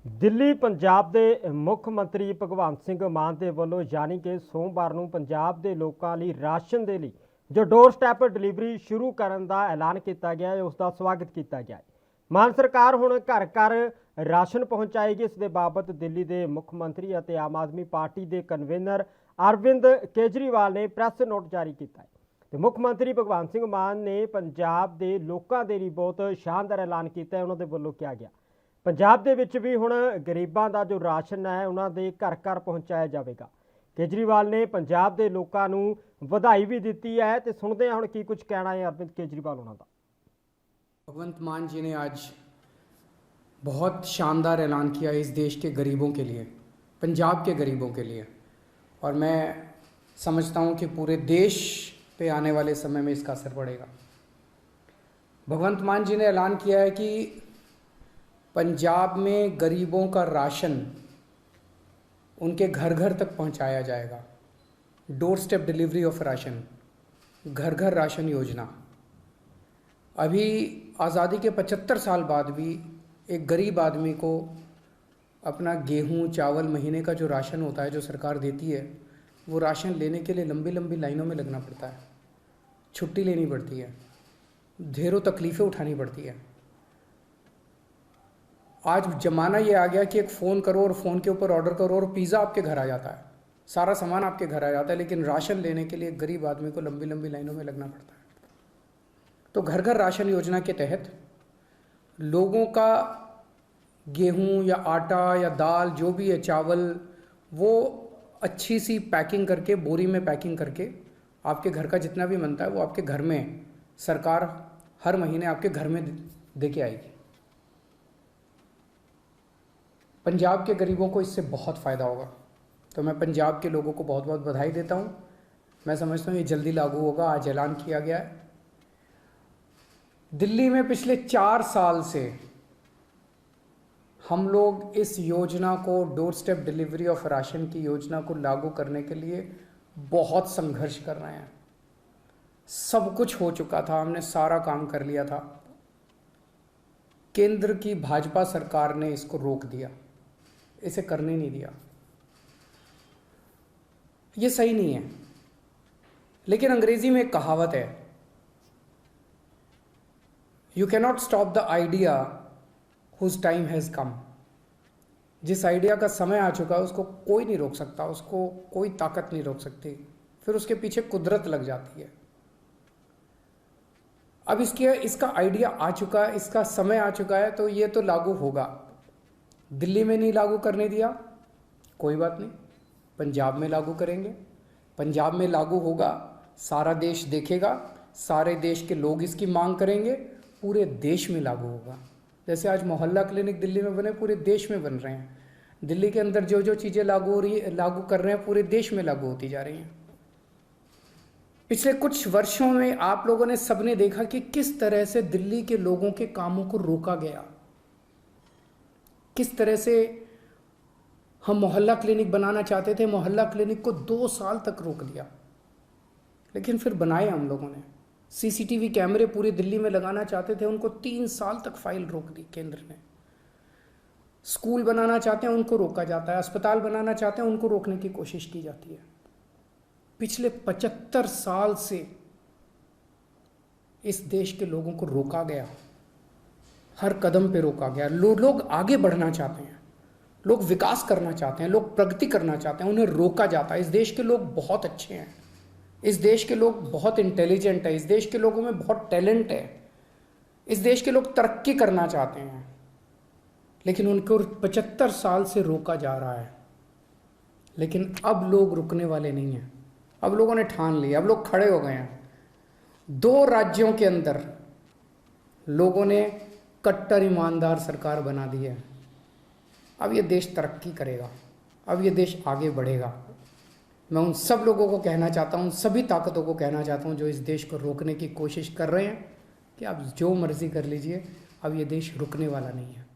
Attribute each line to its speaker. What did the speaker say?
Speaker 1: ਦਿੱਲੀ ਪੰਜਾਬ ਦੇ ਮੁੱਖ ਮੰਤਰੀ ਭਗਵੰਤ ਸਿੰਘ ਮਾਨ ਦੇ ਵੱਲੋਂ ਯਾਨੀ ਕਿ ਸੋਮਵਾਰ ਨੂੰ ਪੰਜਾਬ ਦੇ ਲੋਕਾਂ ਲਈ ਰਾਸ਼ਨ ਦੇ ਲਈ ਜੋ ਡੋਰ ਸਟੈਪ ਡਿਲੀਵਰੀ ਸ਼ੁਰੂ ਕਰਨ ਦਾ ਐਲਾਨ ਕੀਤਾ ਗਿਆ ਹੈ, ਉਸ ਦਾ ਸਵਾਗਤ ਕੀਤਾ ਗਿਆ ਹੈ। ਮਾਨ ਸਰਕਾਰ ਹੁਣ ਘਰ ਘਰ ਰਾਸ਼ਨ ਪਹੁੰਚਾਏਗੀ। ਇਸ ਦੇ ਬਾਬਤ ਦਿੱਲੀ ਦੇ ਮੁੱਖ ਮੰਤਰੀ ਅਤੇ ਆਮ ਆਦਮੀ ਪਾਰਟੀ ਦੇ ਕਨਵੀਨਰ ਅਰਵਿੰਦ ਕੇਜਰੀਵਾਲ ਨੇ ਪ੍ਰੈਸ ਨੋਟ ਜਾਰੀ ਕੀਤਾ ਹੈ। ਤੇ ਮੁੱਖ ਮੰਤਰੀ ਭਗਵੰਤ ਸਿੰਘ ਮਾਨ ਨੇ ਪੰਜਾਬ ਦੇ ਲੋਕਾਂ ਦੇ ਲਈ ਬਹੁਤ ਸ਼ਾਨਦਾਰ ਐਲਾਨ ਕੀਤਾ ਹੈ। ਉਹਨਾਂ ਦੇ ਵੱਲੋਂ ਕਿਹਾ ਗਿਆ पंजाब दे विच भी हुण गरीबां दा जो राशन है उन्हां दे घर घर पहुँचाया जाएगा। केजरीवाल ने पंजाब दे लोकां नूं वधाई भी दित्ती है। तो सुनते हैं हुण की कुछ कहना है अरविंद केजरीवाल उन्हां दा।
Speaker 2: भगवंत मान जी ने आज बहुत शानदार ऐलान किया इस देश के गरीबों के लिए, पंजाब के गरीबों के लिए, और मैं समझता हूँ कि पूरे देश पे आने वाले समय में इसका असर पड़ेगा। भगवंत मान जी ने ऐलान किया है कि पंजाब में गरीबों का राशन उनके घर घर तक पहुंचाया जाएगा। Door step delivery of ration, घर घर राशन योजना। अभी आज़ादी के 75 साल बाद भी एक गरीब आदमी को अपना गेहूं चावल महीने का जो राशन होता है जो सरकार देती है, वो राशन लेने के लिए लंबी लंबी लाइनों में लगना पड़ता है, छुट्टी लेनी पड़ती है, ढेरों तकलीफ़ें उठानी पड़ती है। आज ज़माना ये आ गया कि एक फ़ोन करो और फ़ोन के ऊपर ऑर्डर करो और पिज़्ज़ा आपके घर आ जाता है, सारा सामान आपके घर आ जाता है। लेकिन राशन लेने के लिए गरीब आदमी को लंबी लंबी लाइनों में लगना पड़ता है। तो घर घर राशन योजना के तहत लोगों का गेहूं या आटा या दाल जो भी है, चावल, वो अच्छी सी पैकिंग करके, बोरी में पैकिंग करके आपके घर का जितना भी बनता है वो आपके घर में सरकार हर महीने आपके घर में दे के आएगी। पंजाब के गरीबों को इससे बहुत फ़ायदा होगा। तो मैं पंजाब के लोगों को बहुत बहुत बधाई देता हूँ। मैं समझता हूँ ये जल्दी लागू होगा, आज ऐलान किया गया है। दिल्ली में पिछले 4 साल से हम लोग इस योजना को, door step delivery of ration की योजना को लागू करने के लिए बहुत संघर्ष कर रहे हैं। सब कुछ हो चुका था, हमने सारा काम कर लिया था। केंद्र की भाजपा सरकार ने इसको रोक दिया, इसे करने नहीं दिया। ये सही नहीं है। लेकिन अंग्रेजी में एक कहावत है, you cannot stop the idea whose time has come. जिस आइडिया का समय आ चुका है उसको कोई नहीं रोक सकता, उसको कोई ताकत नहीं रोक सकती, फिर उसके पीछे कुदरत लग जाती है। अब इसका आइडिया आ चुका है, इसका समय आ चुका है, तो ये तो लागू होगा। दिल्ली में नहीं लागू करने दिया, कोई बात नहीं, पंजाब में लागू करेंगे। पंजाब में लागू होगा, सारा देश देखेगा, सारे देश के लोग इसकी मांग करेंगे, पूरे देश में लागू होगा। जैसे आज मोहल्ला क्लिनिक दिल्ली में बने, पूरे देश में बन रहे हैं। दिल्ली के अंदर जो जो चीज़ें लागू कर रहे हैं पूरे देश में लागू होती जा रही हैं। पिछले कुछ वर्षों में आप लोगों ने सबने देखा कि किस तरह से दिल्ली के लोगों के कामों को रोका गया, किस तरह से हम मोहल्ला क्लिनिक बनाना चाहते थे, मोहल्ला क्लिनिक को 2 साल तक रोक दिया, लेकिन फिर बनाए हम लोगों ने। सीसीटीवी कैमरे पूरी दिल्ली में लगाना चाहते थे, उनको 3 साल तक फाइल रोक दी केंद्र ने। स्कूल बनाना चाहते हैं उनको रोका जाता है, अस्पताल बनाना चाहते हैं उनको रोकने की कोशिश की जाती है। पिछले 75 साल से इस देश के लोगों को रोका गया, हर कदम पे रोका गया। लोग आगे बढ़ना चाहते हैं, लोग विकास करना चाहते हैं, लोग प्रगति करना चाहते हैं, उन्हें रोका जाता है। इस देश के लोग बहुत अच्छे हैं, इस देश के लोग बहुत इंटेलिजेंट है, इस देश के लोगों में बहुत टैलेंट है, इस देश के लोग तरक्की करना चाहते हैं, लेकिन उनको 75 साल से रोका जा रहा है। लेकिन अब लोग रुकने वाले नहीं हैं, अब लोगों ने ठान लिया, अब लोग खड़े हो गए हैं। 2 राज्यों के अंदर लोगों ने कट्टर ईमानदार सरकार बना दी है। अब ये देश तरक्की करेगा, अब ये देश आगे बढ़ेगा। मैं उन सब लोगों को कहना चाहता हूँ, सभी ताकतों को कहना चाहता हूँ जो इस देश को रोकने की कोशिश कर रहे हैं, कि आप जो मर्ज़ी कर लीजिए, अब ये देश रुकने वाला नहीं है।